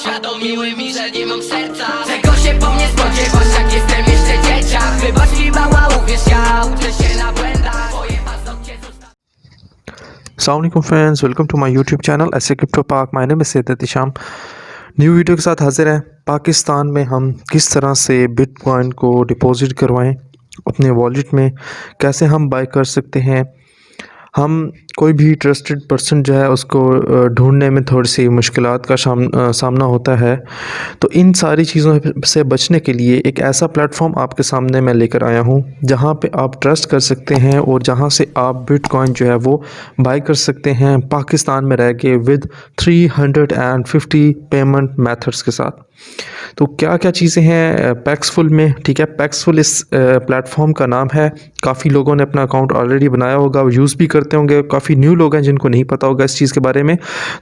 uświadomiły mi, że nie mam serca. Czego się po mnie spodziewasz, jak jestem jeszcze dzieciak? Wybacz mi mała, uwierz, ja uczę się na błędach. Twoje paznokcie zostały. अस्सलाम friends, welcome to my YouTube channel ऐसे crypto park. My name is Syed Ittisham. New video के साथ हाजिर है। पाकिस्तान में हम किस तरह से बिटकॉइन को डिपॉजिट करवाएं अपने वॉलेट में, कैसे हम बाय कर सकते हैं। हम कोई भी ट्रस्टेड पर्सन जो है उसको ढूंढने में थोड़ी सी मुश्किलात का सामना होता है। तो इन सारी चीज़ों से बचने के लिए एक ऐसा प्लेटफॉर्म आपके सामने मैं लेकर आया हूँ जहाँ पे आप ट्रस्ट कर सकते हैं और जहाँ से आप बिटकॉइन जो है वो बाय कर सकते हैं पाकिस्तान में रह के विद 350 पेमेंट मेथड्स के साथ। तो क्या क्या चीज़ें हैं पैक्सफुल में, ठीक है। पैक्सफुल इस प्लेटफॉर्म का नाम है। काफ़ी लोगों ने अपना अकाउंट ऑलरेडी बनाया होगा, यूज़ भी करते होंगे। काफ़ी न्यू लोग हैं जिनको नहीं पता होगा इस चीज़ के बारे में।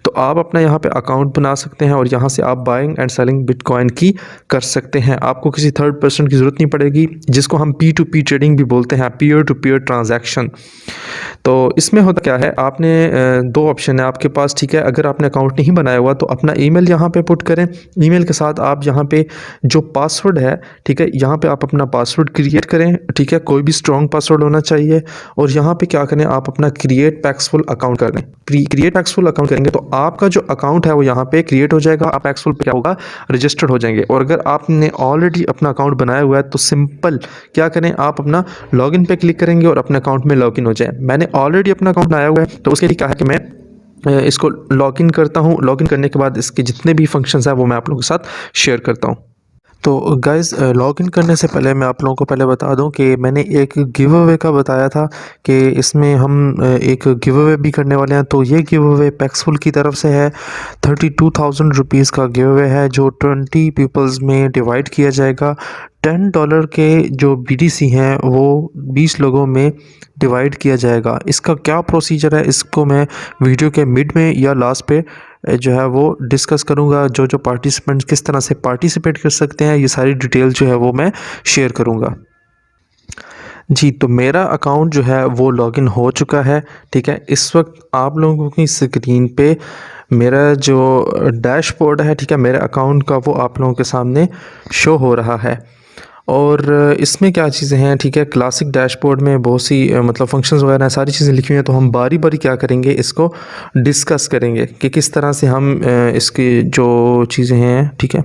तो आप अपना यहाँ पे अकाउंट बना सकते हैं और यहाँ से आप बाइंग एंड सेलिंग बिटकॉइन की कर सकते हैं। आपको किसी थर्ड पर्सन की ज़रूरत नहीं पड़ेगी, जिसको हम P2P ट्रेडिंग भी बोलते हैं, पीयर टू पीयर ट्रांजैक्शन। तो इसमें होता क्या है, आपने दो ऑप्शन है आपके पास, ठीक है। अगर आपने अकाउंट नहीं बनाया हुआ तो अपना ईमेल यहाँ पे पुट करें। ईमेल के साथ आप यहाँ पे जो पासवर्ड है, ठीक है, यहाँ पे आप अपना पासवर्ड क्रिएट करें, ठीक है। कोई भी स्ट्रॉन्ग पासवर्ड होना चाहिए। और यहाँ पे क्या करें, आप अपना क्रिएट पैक्सफुल अकाउंट कर दें। क्रिएट पैक्सफुल अकाउंट करेंगे तो आपका जो अकाउंट है वो यहाँ पे क्रिएट हो जाएगा। आप पैक्सफुल पे क्या होगा, रजिस्टर्ड हो जाएंगे। और अगर आपने ऑलरेडी अपना अकाउंट बनाया हुआ है तो सिंपल क्या करें, आप अपना लॉगिन पे क्लिक करेंगे और अपने अकाउंट में लॉगिन हो जाए। मैंने ऑलरेडी अपना अकाउंट बनाया हुआ है तो उसके लिए क्या है कि मैं इसको लॉगिन करता हूँ। लॉगिन करने के बाद इसके जितने भी फंक्शंस हैं वो मैं आप लोगों के साथ शेयर करता हूँ। तो गाइज़, लॉगिन करने से पहले मैं आप लोगों को पहले बता दूं कि मैंने एक गिव अवे का बताया था कि इसमें हम एक गिव अवे भी करने वाले हैं। तो ये गिव अवे पैक्सफुल की तरफ से है। 32,000 रुपीज़ का गिव अवे है जो 20 पीपल्स में डिवाइड किया जाएगा। $10 के जो BTC हैं वो 20 लोगों में डिवाइड किया जाएगा। इसका क्या प्रोसीजर है, इसको मैं वीडियो के मिड में या लास्ट पे जो है वो डिस्कस करूँगा। जो पार्टिसिपेंट्स किस तरह से पार्टिसिपेट कर सकते हैं, ये सारी डिटेल जो है वो मैं शेयर करूँगा। जी, तो मेरा अकाउंट जो है वो लॉगिन हो चुका है, ठीक है। इस वक्त आप लोगों की स्क्रीन पे मेरा जो डैशबोर्ड है, ठीक है, मेरे अकाउंट का, वो आप लोगों के सामने शो हो रहा है। और इसमें क्या चीज़ें हैं, ठीक है, क्लासिक डैशबोर्ड में बहुत सी मतलब फंक्शंस वगैरह सारी चीज़ें लिखी हुई हैं। तो हम बारी बारी क्या करेंगे, इसको डिस्कस करेंगे कि किस तरह से हम इसकी जो चीज़ें हैं, ठीक है।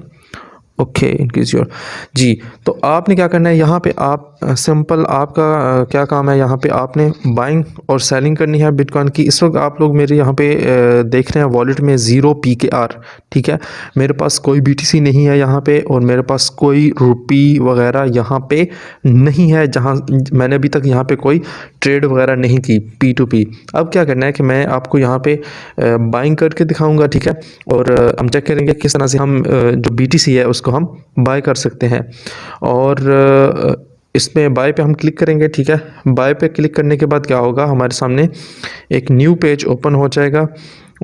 Okay, increase your. जी, तो आपने क्या करना है, यहाँ पे आप सिंपल आपका क्या काम है, यहाँ पे आपने बाइंग और सेलिंग करनी है बिटकॉइन की। इस वक्त आप लोग मेरे यहाँ पे देख रहे हैं वॉलेट में 0 PKR, ठीक है। मेरे पास कोई BTC नहीं है यहाँ पे और मेरे पास कोई रुपी वगैरह यहाँ पे नहीं है, जहाँ मैंने अभी तक यहाँ पे कोई ट्रेड वगैरह नहीं की P2P। अब क्या करना है कि मैं आपको यहाँ पे बाइंग करके दिखाऊँगा, ठीक है। और हम चेक करेंगे किस तरह से हम जो BTC है उसको हम बाय कर सकते हैं। और इसमें बाय पे हम क्लिक करेंगे, ठीक है। बाय पे क्लिक करने के बाद क्या होगा, हमारे सामने एक न्यू पेज ओपन हो जाएगा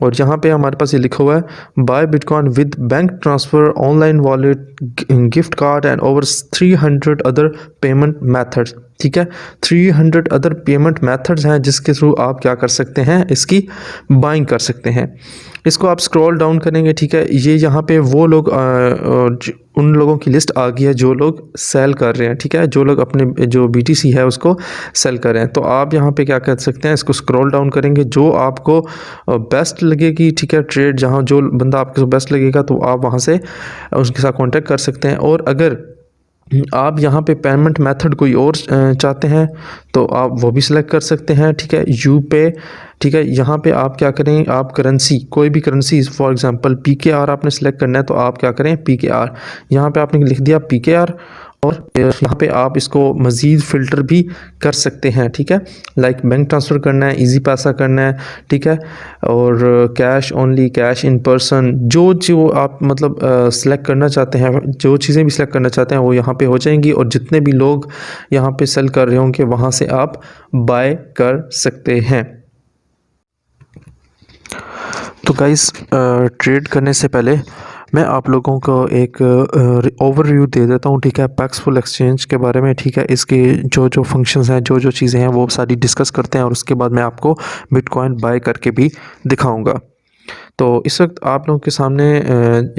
और यहाँ पे हमारे पास ये लिखा हुआ है buy bitcoin with bank transfer, online wallet, gift card and over 300 other payment methods, ठीक है। 300 अदर पेमेंट मेथड्स हैं जिसके थ्रू आप क्या कर सकते हैं, इसकी बाइंग कर सकते हैं। इसको आप स्क्रॉल डाउन करेंगे, ठीक है। ये यहाँ पे वो लोग उन लोगों की लिस्ट आ गई है जो लोग सेल कर रहे हैं, ठीक है, जो लोग अपने जो BTC है उसको सेल कर रहे हैं। तो आप यहाँ पे क्या कर सकते हैं, इसको स्क्रॉल डाउन करेंगे, जो आपको बेस्ट लगेगी, ठीक है, ट्रेड जहाँ जो बंदा आपको बेस्ट लगेगा तो आप वहाँ से उसके साथ कांटेक्ट कर सकते हैं। और अगर आप यहाँ पे पेमेंट मेथड कोई और चाहते हैं तो आप वो भी सिलेक्ट कर सकते हैं, ठीक है। यूपे, ठीक है। यहाँ पे आप क्या करें, आप करेंसी, कोई भी करेंसी, फॉर एग्जांपल PKR आपने सेलेक्ट करना है तो आप क्या करें, PKR। यहाँ पे आपने लिख दिया PKR और यहाँ पे आप इसको मज़ीद फ़िल्टर भी कर सकते हैं, ठीक है। लाइक बैंक ट्रांसफ़र करना है, इजी पैसा करना है, ठीक है। और cash only, cash in person, जो आप मतलब सेलेक्ट करना चाहते हैं, जो चीज़ें भी सिलेक्ट करना चाहते हैं वो यहाँ पे हो जाएंगी। और जितने भी लोग यहाँ पे सेल कर रहे होंगे वहाँ से आप बाय कर सकते हैं। तो गाइस, ट्रेड करने से पहले मैं आप लोगों को एक ओवरव्यू दे देता हूँ, ठीक है, पैक्सफुल एक्सचेंज के बारे में, ठीक है। इसके जो फंक्शंस हैं, जो चीज़ें हैं वो सारी डिस्कस करते हैं और उसके बाद मैं आपको बिटकॉइन बाय करके भी दिखाऊंगा। तो इस वक्त आप लोगों के सामने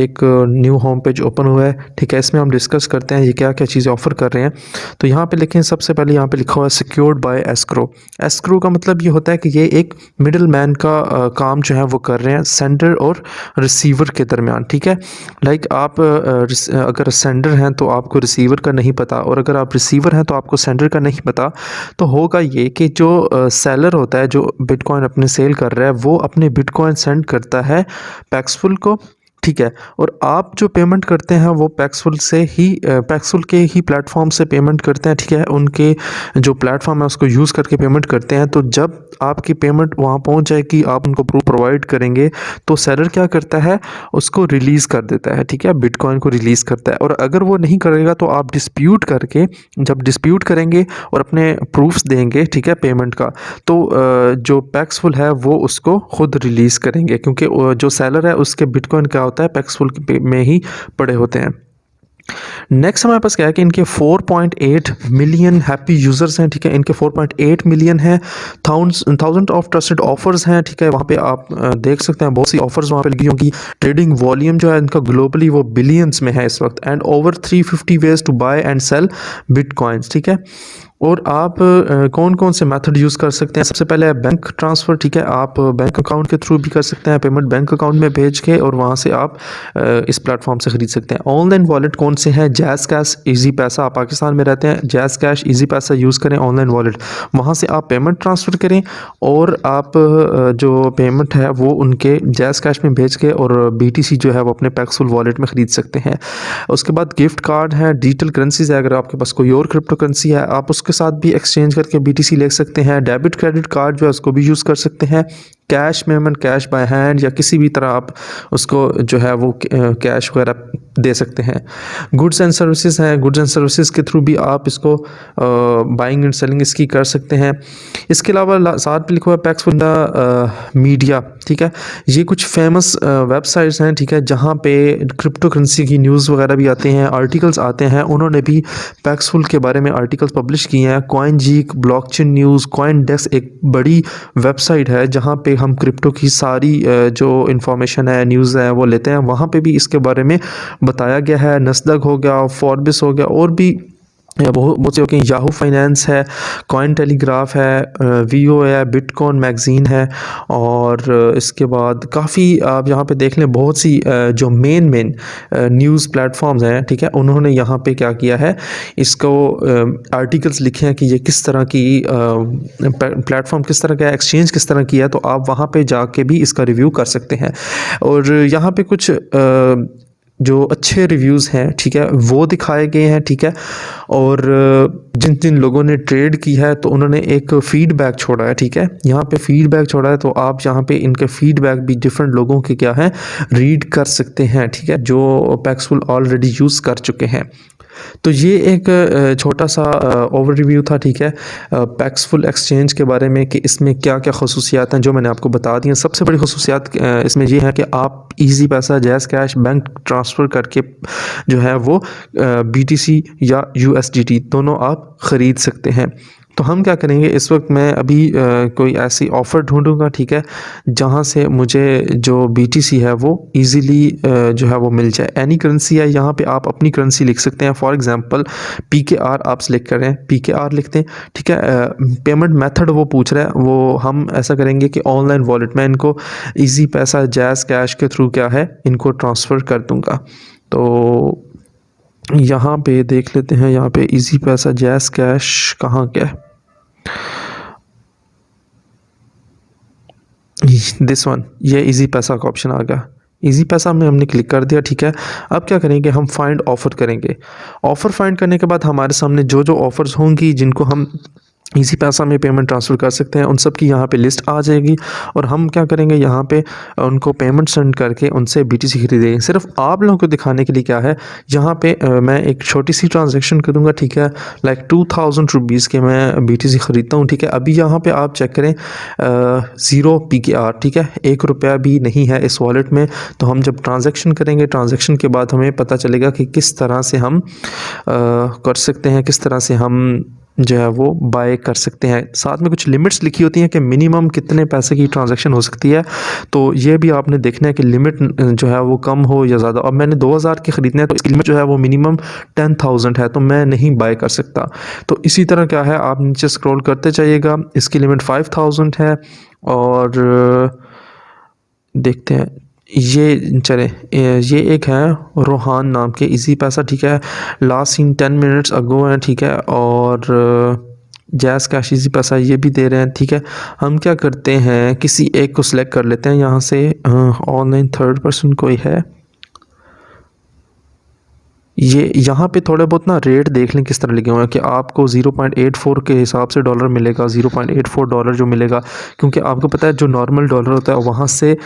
एक न्यू होम पेज ओपन हुआ है, ठीक है। इसमें हम डिस्कस करते हैं ये क्या क्या चीज़ें ऑफ़र कर रहे हैं। तो यहाँ पे लिखें, सबसे पहले यहाँ पे लिखा हुआ है सिक्योर्ड बाय एस्क्रो। एस्क्रो का मतलब ये होता है कि ये एक मिडल मैन का काम जो है वो कर रहे हैं सेंडर और रिसीवर के दरमियान, ठीक है। लाइक आप अगर सेंडर हैं तो आपको रिसीवर का नहीं पता, और अगर आप रिसीवर हैं तो आपको सेंडर का नहीं पता। तो होगा ये कि जो सेलर होता है, जो बिटकॉइन अपने सेल कर रहा है, वो अपने बिटकॉइन सेंड करता है पैक्सफुल को, ठीक है। और आप जो पेमेंट करते हैं वो पैक्सफुल के ही प्लेटफॉर्म से पेमेंट करते हैं, ठीक है। उनके जो प्लेटफॉर्म है उसको यूज़ करके पेमेंट करते हैं। तो जब आपकी पेमेंट वहाँ पहुँच जाएगी, आप उनको प्रूफ प्रोवाइड करेंगे, तो सेलर क्या करता है, उसको रिलीज़ कर देता है, ठीक है, बिटकॉइन को रिलीज़ करता है। और अगर वो नहीं करेगा तो आप डिस्प्यूट करके, जब डिस्प्यूट करेंगे और अपने प्रूफ्स देंगे, ठीक है, पेमेंट का, तो जो पैक्सफुल है वो उसको खुद रिलीज़ करेंगे, क्योंकि जो सेलर है उसके बिटकॉइन क्या होता है, पैक्सफुल में ही पड़े होते हैं। नेक्स्ट हमारे पास क्या है कि इनके 4.8 मिलियन हैप्पी यूज़र्स हैं, ठीक है। इनके 4.8 मिलियन हैं, थाउजेंड ऑफ ट्रस्टेड ऑफर्स हैं, ठीक है। वहाँ पे आप देख सकते हैं बहुत सी ऑफर्स वहाँ पे लगी होंगी। ट्रेडिंग वॉल्यूम जो है इनका ग्लोबली वो बिलियंस में है इस वक्त। And over 350 ways to buy and sell bitcoins, ठीक है। और आप कौन कौन से मेथड यूज़ कर सकते हैं, सबसे पहले है बैंक ट्रांसफ़र, ठीक है। आप बैंक अकाउंट के थ्रू भी कर सकते हैं पेमेंट, बैंक अकाउंट में भेज के, और वहाँ से आप इस प्लेटफॉर्म से ख़रीद सकते हैं। ऑनलाइन वॉलेट कौन से हैं, जैज़ कैश, ईजी पैसा। आप पाकिस्तान में रहते हैं, जैज़ कैश, ईजी पैसा यूज़ करें, ऑनलाइन वॉलेट, वहाँ से आप पेमेंट ट्रांसफ़र करें, और आप जो पेमेंट है वो उनके जैज़ कैश में भेज के, और BTC जो है वो अपने पैक्सफुल वॉलेट में ख़रीद सकते हैं। उसके बाद गिफ्ट कार्ड है, डिजिटल करेंसीज है, अगर आपके पास कोई और क्रिप्टो करेंसी है आप उसके साथ भी एक्सचेंज करके BTC ले सकते हैं। डेबिट क्रेडिट कार्ड जो है उसको भी यूज़ कर सकते हैं। Cash payment, cash by hand, या किसी भी तरह आप उसको जो है वो कैश वगैरह दे सकते हैं। गुड्स एंड सर्विसेज हैं, गुड्स एंड सर्विसेज के थ्रू भी आप इसको बाइंग एंड सेलिंग इसकी कर सकते हैं। इसके अलावा साथ भी लिखा हुआ है पैक्सफुल मीडिया, ठीक है। ये कुछ फेमस वेबसाइट्स हैं, ठीक है, जहाँ पे क्रिप्टो करेंसी की न्यूज़ वगैरह भी आते हैं, आर्टिकल्स आते हैं। उन्होंने भी पैक्सफुल के बारे में आर्टिकल्स पब्लिश किए हैं। कॉइनजीक, ब्लॉकचेन न्यूज़, कॉइनडेस्क एक बड़ी वेबसाइट है जहाँ पे हम क्रिप्टो की सारी जो इंफॉर्मेशन है, न्यूज़ है, वो लेते हैं। वहाँ पे भी इसके बारे में बताया गया है। नस्दक हो गया, फॉर्बिस हो गया, और भी बहुत से होके याहू फाइनेंस है, कॉइन टेलीग्राफ है, VO है, बिटकॉइन मैगज़ीन है, और इसके बाद काफ़ी आप यहाँ पे देख लें बहुत सी जो मेन न्यूज़ प्लेटफॉर्म्स हैं, ठीक है, उन्होंने यहाँ पे क्या किया है, इसको आर्टिकल्स लिखे हैं कि ये किस तरह की प्लेटफॉर्म किस तरह का एक्सचेंज किस तरह किया है। तो आप वहाँ पे जाके भी इसका रिव्यू कर सकते हैं। और यहाँ पे कुछ जो अच्छे रिव्यूज़ हैं, ठीक है, वो दिखाए गए हैं, ठीक है। और जिन जिन लोगों ने ट्रेड की है तो उन्होंने एक फ़ीडबैक छोड़ा है, ठीक है। यहाँ पे फ़ीडबैक छोड़ा है, तो आप यहाँ पे इनके फ़ीडबैक भी डिफरेंट लोगों के क्या है रीड कर सकते हैं, ठीक है, जो पैक्सफुल ऑलरेडी यूज़ कर चुके हैं। तो ये एक छोटा सा ओवरव्यू था, ठीक है, पैक्सफुल एक्सचेंज के बारे में कि इसमें क्या क्या खसूसियात हैं जो मैंने आपको बता दी हैं। सबसे बड़ी खसूसियात इसमें ये है कि आप इजी पैसा, जैज़ कैश, बैंक ट्रांसफ़र करके जो है वो BTC या USDT दोनों आप ख़रीद सकते हैं। तो हम क्या करेंगे, इस वक्त मैं अभी कोई ऐसी ऑफ़र ढूंढूंगा, ठीक है, जहां से मुझे जो BTC है वो इजीली जो है वो मिल जाए। एनी करेंसी है, यहाँ पे आप अपनी करेंसी लिख सकते हैं। फॉर एग्जांपल PKR आप सेलेक्ट करें, PKR लिखते हैं, ठीक है। पेमेंट मेथड वो पूछ रहा है, वो हम ऐसा करेंगे कि ऑनलाइन वॉलेट में इनको ईजी पैसा, जैज़ कैश के थ्रू क्या है इनको ट्रांसफ़र कर दूँगा। तो यहाँ पे देख लेते हैं, यहाँ पे ईजी पैसा, जैज़ कैश कहाँ क्या है, दिस वन, ये इजी पैसा का ऑप्शन आ गया। इजी पैसा में हमने क्लिक कर दिया, ठीक है। अब क्या करेंगे, हम फाइंड ऑफ़र करेंगे। ऑफ़र फाइंड करने के बाद हमारे सामने जो जो ऑफ़र्स होंगी जिनको हम इजी पैसा में पेमेंट ट्रांसफ़र कर सकते हैं, उन सब की यहाँ पे लिस्ट आ जाएगी। और हम क्या करेंगे, यहाँ पे उनको पेमेंट सेंड करके उनसे BTC खरीदेंगे। सिर्फ आप लोगों को दिखाने के लिए क्या है, यहाँ पे मैं एक छोटी सी ट्रांजैक्शन करूँगा, ठीक है, लाइक 2000 रुपीज़ के मैं BTC ख़रीदता हूँ, ठीक है। अभी यहाँ पे आप चेक करें 0 PKR, ठीक है, 1 रुपया भी नहीं है इस वॉलेट में। तो हम जब ट्रांजैक्शन करेंगे, ट्रांजैक्शन के बाद हमें पता चलेगा कि किस तरह से हम कर सकते हैं, किस तरह से हम जो है वो बाय कर सकते हैं। साथ में कुछ लिमिट्स लिखी होती हैं कि मिनिमम कितने पैसे की ट्रांजैक्शन हो सकती है, तो ये भी आपने देखना है कि लिमिट जो है वो कम हो या ज़्यादा। अब मैंने 2000 के ख़रीदने हैं तो इसकी लिमिट जो है वो मिनिमम 10,000 है, तो मैं नहीं बाय कर सकता। तो इसी तरह क्या है, आप नीचे स्क्रॉल करते जाइएगा, इसकी लिमिट 5000 है। और देखते हैं, ये चले, ये एक है रोहान नाम के, इजी पैसा, ठीक है, लास्ट इन 10 मिनट्स अगो है, ठीक है। और जैस कैश इजी पैसा ये भी दे रहे हैं, ठीक है। हम क्या करते हैं, किसी एक को सिलेक्ट कर लेते हैं यहाँ से। ऑनलाइन थर्ड पर्सन कोई है, ये यहाँ पे थोड़े बहुत ना रेट देख लें किस तरह लिखे हुए हैं कि आपको 0.84 के हिसाब से डॉलर मिलेगा, 0.84 डॉलर जो मिलेगा, क्योंकि आपको पता है जो नॉर्मल डॉलर होता है वहाँ से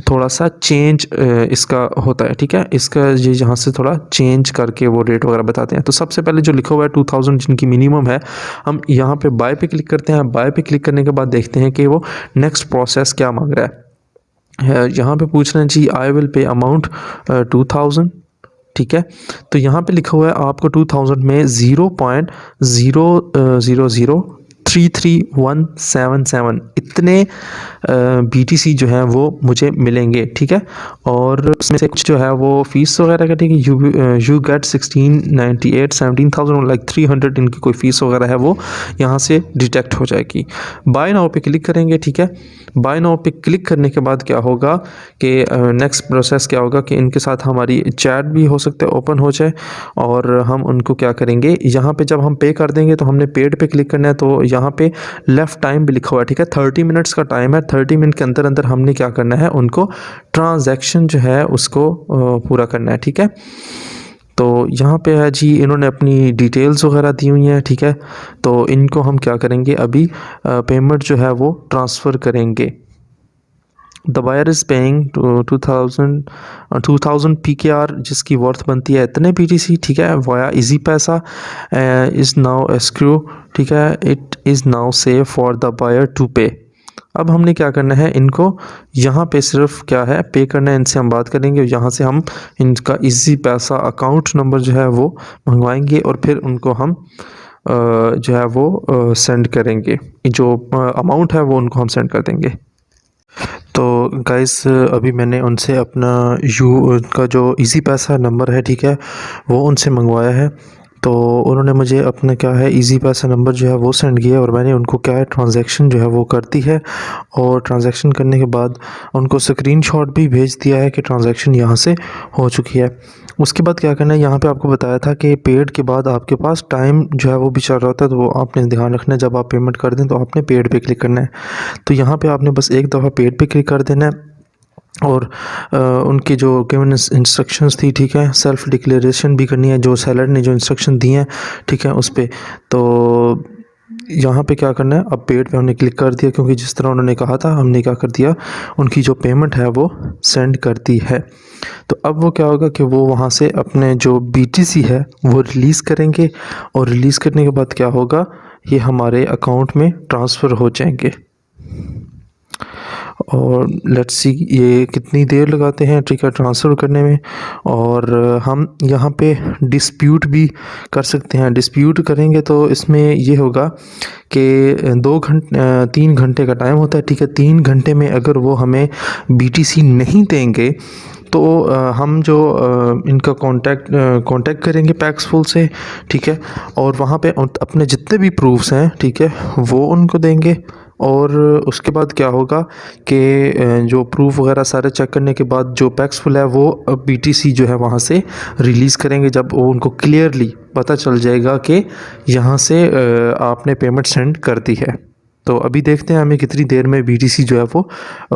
थोड़ा सा चेंज इसका होता है, ठीक है। इसका ये यहाँ से थोड़ा चेंज करके वो रेट वगैरह बताते हैं। तो सबसे पहले जो लिखा हुआ है 2000 जिनकी मिनिमम है, हम यहाँ पर बाय पे क्लिक करते हैं। बाय पे क्लिक करने के बाद देखते हैं कि वो नेक्स्ट प्रोसेस क्या मांग रहा है। यहाँ पर पूछ रहे हैं जी आई विल पे अमाउंट 2000, ठीक है। तो यहाँ पे लिखा हुआ है आपको 2000 में 0.000333177 इतने BTC जो है वो मुझे मिलेंगे, ठीक है। और उसमें से कुछ जो है वो फ़ीस वगैरह कटेगी, यू गेट 1698 17,000 लाइक 300 इनकी कोई फ़ीस वगैरह है वो यहाँ से डिटेक्ट हो जाएगी। बाय नाउ पे क्लिक करेंगे, ठीक है। बाय नाउ पे क्लिक करने के बाद क्या होगा कि नेक्स्ट प्रोसेस क्या होगा कि इनके साथ हमारी चैट भी हो सकता है ओपन हो जाए। और हम उनको क्या करेंगे, यहाँ पे जब हम पे कर देंगे तो हमने पेड पे क्लिक करना है। तो यहाँ पे लेफ़्ट टाइम भी लिखा हुआ है, ठीक है, 30 मिनट्स का टाइम है। 30 मिनट के अंदर अंदर हमने क्या करना है, उनको ट्रांजैक्शन जो है उसको पूरा करना है, ठीक है। तो यहाँ पे है जी, इन्होंने अपनी डिटेल्स वगैरह दी हुई हैं, ठीक है। तो इनको हम क्या करेंगे, अभी पेमेंट जो है वो ट्रांसफ़र करेंगे। The buyer is paying 2000 PKR जिसकी वर्थ बनती है इतने BTC, ठीक है, via Easypaisa is now escrow, ठीक है। It is now safe for the buyer to pay. अब हमने क्या करना है, इनको यहाँ पे सिर्फ क्या है पे करना है, इनसे हम बात करेंगे। यहाँ से हम इनका इजी पैसा अकाउंट नंबर जो है वो मंगवाएंगे और फिर उनको हम जो है वो सेंड करेंगे, जो अमाउंट है वो उनको हम सेंड कर देंगे। तो गाइस अभी मैंने उनसे अपना का जो इजी पैसा नंबर है, ठीक है, वो उनसे मंगवाया है। तो उन्होंने मुझे अपना क्या है इजी पैसा नंबर जो है वो सेंड किया और मैंने उनको क्या है ट्रांजैक्शन जो है वो कर दी है। और ट्रांजैक्शन करने के बाद उनको स्क्रीनशॉट भी भेज दिया है कि ट्रांजैक्शन यहाँ से हो चुकी है। उसके बाद क्या करना है, यहाँ पे आपको बताया था कि पेड के बाद आपके पास टाइम जो है वो भी चल रहा होता है, तो वो आपने ध्यान रखना है जब आप पेमेंट कर दें तो आपने पेड पे क्लिक करना है। तो यहाँ पे आपने बस एक दफ़ा पेड पे क्लिक कर देना है और उनकी जो गिवन इंस्ट्रक्शंस थी, ठीक है, सेल्फ़ डिक्लेरेशन भी करनी है जो सेलर ने जो इंस्ट्रक्शन दिए हैं, ठीक है, उस पर। तो यहाँ पे क्या करना है, अब पेड पे हमने क्लिक कर दिया क्योंकि जिस तरह उन्होंने कहा था हमने क्या कर दिया, उनकी जो पेमेंट है वो सेंड कर दी है। तो अब वो क्या होगा कि वो वहाँ से अपने जो BTC है वो रिलीज़ करेंगे और रिलीज़ करने के बाद क्या होगा, ये हमारे अकाउंट में ट्रांसफ़र हो जाएंगे। और लेट्स सी ये कितनी देर लगाते हैं, ठीक है, ट्रांसफ़र करने में। और हम यहाँ पे डिस्प्यूट भी कर सकते हैं। डिस्प्यूट करेंगे तो इसमें ये होगा कि 3 घंटे का टाइम होता है, ठीक है। 3 घंटे में अगर वो हमें BTC नहीं देंगे तो हम जो इनका कांटेक्ट करेंगे पैक्सफुल से, ठीक है। और वहाँ पे अपने जितने भी प्रूफ्स हैं, ठीक है, वो उनको देंगे। और उसके बाद क्या होगा कि जो प्रूफ वगैरह सारे चेक करने के बाद जो पैक्सफुल है वो BTC जो है वहाँ से रिलीज़ करेंगे जब वो उनको क्लियरली पता चल जाएगा कि यहाँ से आपने पेमेंट सेंड कर दी है। तो अभी देखते हैं हमें कितनी देर में BTC जो है वो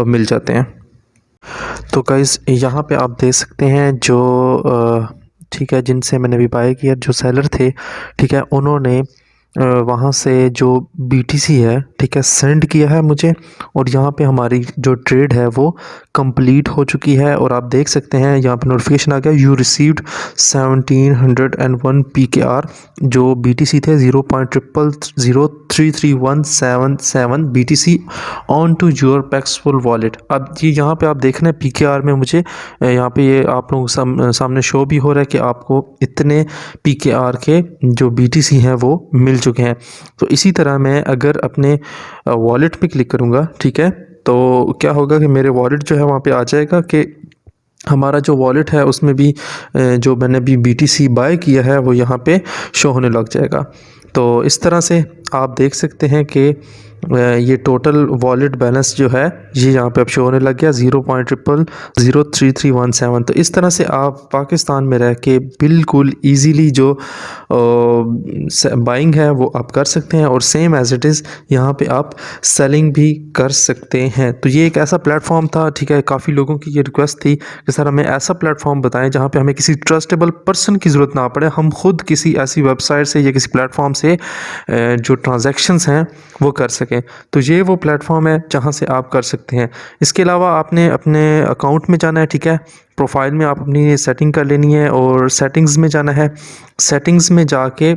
मिल जाते हैं। तो गाइस यहाँ पे आप देख सकते हैं जो ठीक है, जिनसे मैंने अभी बाय किया, जो सेलर थे, ठीक है, उन्होंने वहाँ से जो BTC है, ठीक है, सेंड किया है मुझे। और यहाँ पे हमारी जो ट्रेड है वो कंप्लीट हो चुकी है। और आप देख सकते हैं यहाँ पे नोटिफिकेशन आ गया, यू रिसीव्ड 1701 PKR जो BTC थे 0.00333177 BTC on to your Paxful wallet. अब ये यहाँ पे आप देख रहे हैं PKR में मुझे यहाँ पे ये आप लोगों सामने शो भी हो रहा है कि आपको इतने PKR के जो BTC हैं वो मिल मिल चुके हैं। तो इसी तरह मैं अगर अपने वॉलेट पे क्लिक करूँगा, ठीक है, तो क्या होगा कि मेरे वॉलेट जो है वहाँ पे आ जाएगा कि हमारा जो वॉलेट है उसमें भी जो मैंने अभी BTC बाय किया है वो यहाँ पे शो होने लग जाएगा। तो इस तरह से आप देख सकते हैं कि ये टोटल वॉलेट बैलेंस जो है ये यहाँ पे अब शो होने लग गया 0.003317। तो इस तरह से आप पाकिस्तान में रह के बिल्कुल इजीली जो बाइंग है वो आप कर सकते हैं और सेम एज इट इज़ यहाँ पे आप सेलिंग भी कर सकते हैं। तो ये एक ऐसा प्लेटफॉर्म था, ठीक है, काफ़ी लोगों की ये रिक्वेस्ट थी कि सर हमें ऐसा प्लेटफॉर्म बताएं जहाँ पे हमें किसी ट्रस्टेबल पर्सन की ज़रूरत ना पड़े, हम खुद किसी ऐसी वेबसाइट से या किसी प्लेटफॉर्म से जो ट्रांजैक्शंस हैं वो कर सकें। तो ये वो प्लेटफॉर्म है जहाँ से आप कर सकते हैं। इसके अलावा आपने अपने अकाउंट में जाना है, ठीक है, प्रोफाइल में आप अपनी सेटिंग कर लेनी है और सेटिंग्स में जाना है। सेटिंग्स में जाके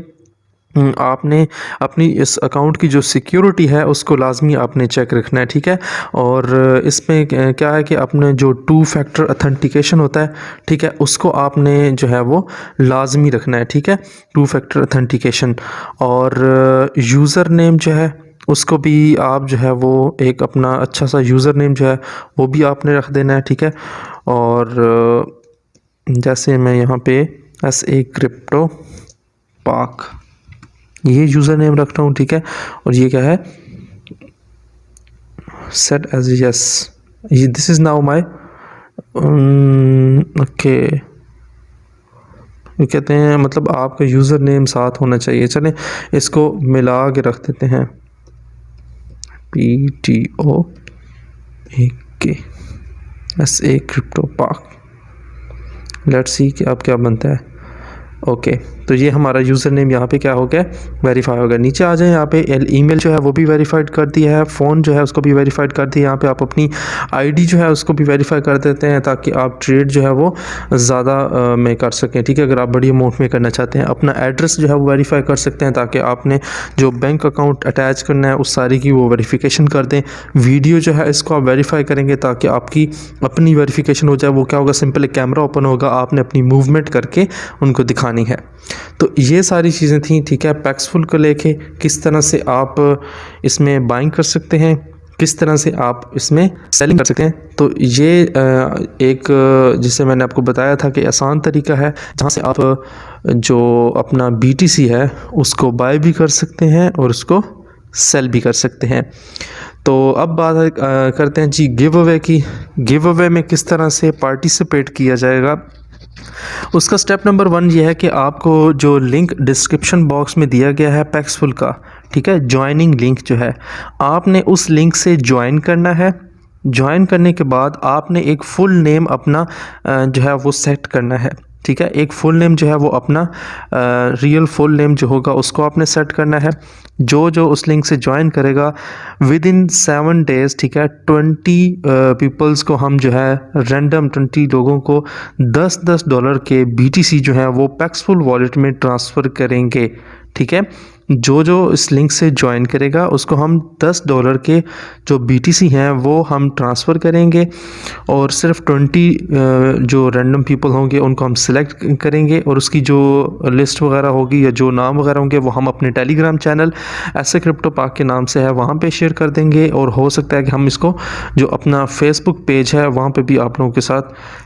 आपने अपनी इस अकाउंट की जो सिक्योरिटी है उसको लाजमी आपने चेक रखना है, ठीक है। और इसमें क्या है कि अपने जो 2 फैक्टर ऑथेंटिकेशन होता है, ठीक है, उसको आपने जो है वो लाजमी रखना है, ठीक है, 2 फैक्टर ऑथेंटिकेशन। और यूज़र नेम जो है उसको भी आप जो है वो एक अपना अच्छा सा यूज़र नेम जो है वो भी आपने रख देना है, ठीक है। और जैसे मैं यहाँ पे SA क्रिप्टो पाक ये यूज़र नेम रख रहा हूँ, ठीक है। और ये क्या है, सेट एज यस, ये this is now my okay, ये कहते हैं मतलब आपका यूज़र नेम साथ होना चाहिए। चलें इसको मिला के रख देते हैं, PTOAK SA क्रिप्टो पाक। लेट्स सी कि अब क्या बनता है। ओके, तो ये हमारा यूज़र नेम यहाँ पे क्या हो गया, वेरीफाई हो गया। नीचे आ जाए, यहाँ पे ईमेल जो है वो भी वेरीफाइड कर दिया है, फ़ोन जो है उसको भी वेरीफाइड कर दिया। यहाँ पे आप अपनी आईडी जो है उसको भी वेरीफाई कर देते हैं ताकि आप ट्रेड जो है वो ज़्यादा में कर सकें, ठीक है। अगर आप बड़ी अमाउंट में करना चाहते हैं, अपना एड्रेस जो है वो वेरीफाई कर सकते हैं ताकि आपने जो बैंक अकाउंट अटैच करना है उस सारी की वो वेरीफिकेशन कर दें। वीडियो जो है इसको आप वेरीफाई करेंगे ताकि आपकी अपनी वेरीफिकेशन हो जाए। वो क्या होगा, सिंपल एक कैमरा ओपन होगा, आपने अपनी मूवमेंट करके उनको दिखानी है। तो ये सारी चीज़ें थी, ठीक है, पैक्सफुल को लेके किस तरह से आप इसमें बाइंग कर सकते हैं, किस तरह से आप इसमें सेलिंग कर सकते हैं। तो ये एक जिसे मैंने आपको बताया था कि आसान तरीका है जहाँ से आप जो अपना BTC है उसको बाय भी कर सकते हैं और उसको सेल भी कर सकते हैं। तो अब बात करते हैं जी गिव अवे की। गिव अवे में किस तरह से पार्टिसिपेट किया जाएगा। उसका स्टेप नंबर 1 ये है कि आपको जो लिंक डिस्क्रिप्शन बॉक्स में दिया गया है पैक्सफुल का, ठीक है, ज्वाइनिंग लिंक जो है, आपने उस लिंक से ज्वाइन करना है। ज्वाइन करने के बाद आपने एक फुल नेम अपना जो है वो सेट करना है, ठीक है। एक फुल नेम जो है वो अपना रियल फुल नेम जो होगा उसको आपने सेट करना है। जो उस लिंक से ज्वाइन करेगा विद इन 7 डेज़, ठीक है, 20 पीपल्स को हम जो है रैंडम 20 लोगों को $10 के BTC जो है वो पैक्सफुल वॉलेट में ट्रांसफ़र करेंगे, ठीक है। जो इस लिंक से ज्वाइन करेगा उसको हम $10 के जो BTC हैं वो हम ट्रांसफ़र करेंगे और सिर्फ 20 जो रैंडम पीपल होंगे उनको हम सिलेक्ट करेंगे और उसकी जो लिस्ट वगैरह होगी या जो नाम वगैरह होंगे वो हम अपने टेलीग्राम चैनल SA क्रिप्टो पाक के नाम से है वहाँ पे शेयर कर देंगे। और हो सकता है कि हम इसको जो अपना फेसबुक पेज है वहाँ पे भी आप लोगों के साथ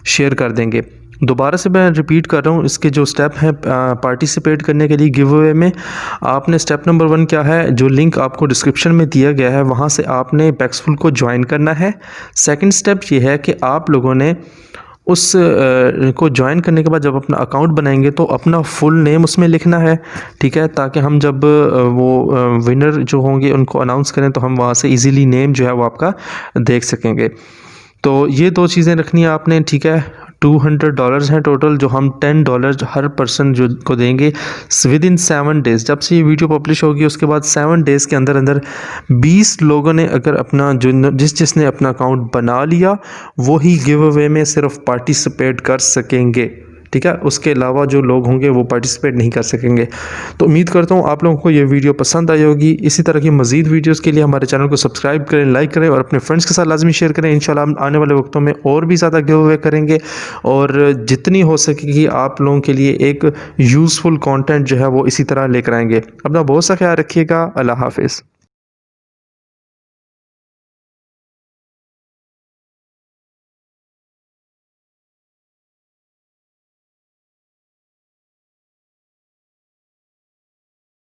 शेयर कर देंगे। दोबारा से मैं रिपीट कर रहा हूँ, इसके जो स्टेप हैं पार्टिसिपेट करने के लिए गिव अवे में, आपने स्टेप नंबर 1 क्या है, जो लिंक आपको डिस्क्रिप्शन में दिया गया है वहाँ से आपने पैक्सफुल को ज्वाइन करना है। सेकंड स्टेप ये है कि आप लोगों ने उस को ज्वाइन करने के बाद जब अपना अकाउंट बनाएंगे तो अपना फुल नेम उसमें लिखना है, ठीक है, ताकि हम जब वो विनर जो होंगे उनको अनाउंस करें तो हम वहाँ से इजीली नेम जो है वो आपका देख सकेंगे। तो ये 2 चीज़ें रखनी है आपने, ठीक है। $200 हैं टोटल जो हम $10 हर पर्सन जो को देंगे विद इन 7 डेज़। जब से ये वीडियो पब्लिश होगी उसके बाद 7 डेज़ के अंदर अंदर 20 लोगों ने अगर अपना जो जिसने अपना अकाउंट बना लिया वो ही गिव अवे में सिर्फ पार्टिसिपेट कर सकेंगे, ठीक है, उसके अलावा जो लोग होंगे वो पार्टिसिपेट नहीं कर सकेंगे। तो उम्मीद करता हूँ आप लोगों को ये वीडियो पसंद आई होगी। इसी तरह की मज़ीद वीडियोस के लिए हमारे चैनल को सब्सक्राइब करें, लाइक करें और अपने फ्रेंड्स के साथ लाजमी शेयर करें। इंशाल्लाह हम आने वाले वक्तों में और भी ज़्यादा गिव अवे करेंगे और जितनी हो सकेगी आप लोगों के लिए एक यूज़फुल कंटेंट जो है वो इसी तरह लेकर आएंगे। अपना बहुत सा ख्याल रखिएगा। अल्लाह हाफिज़।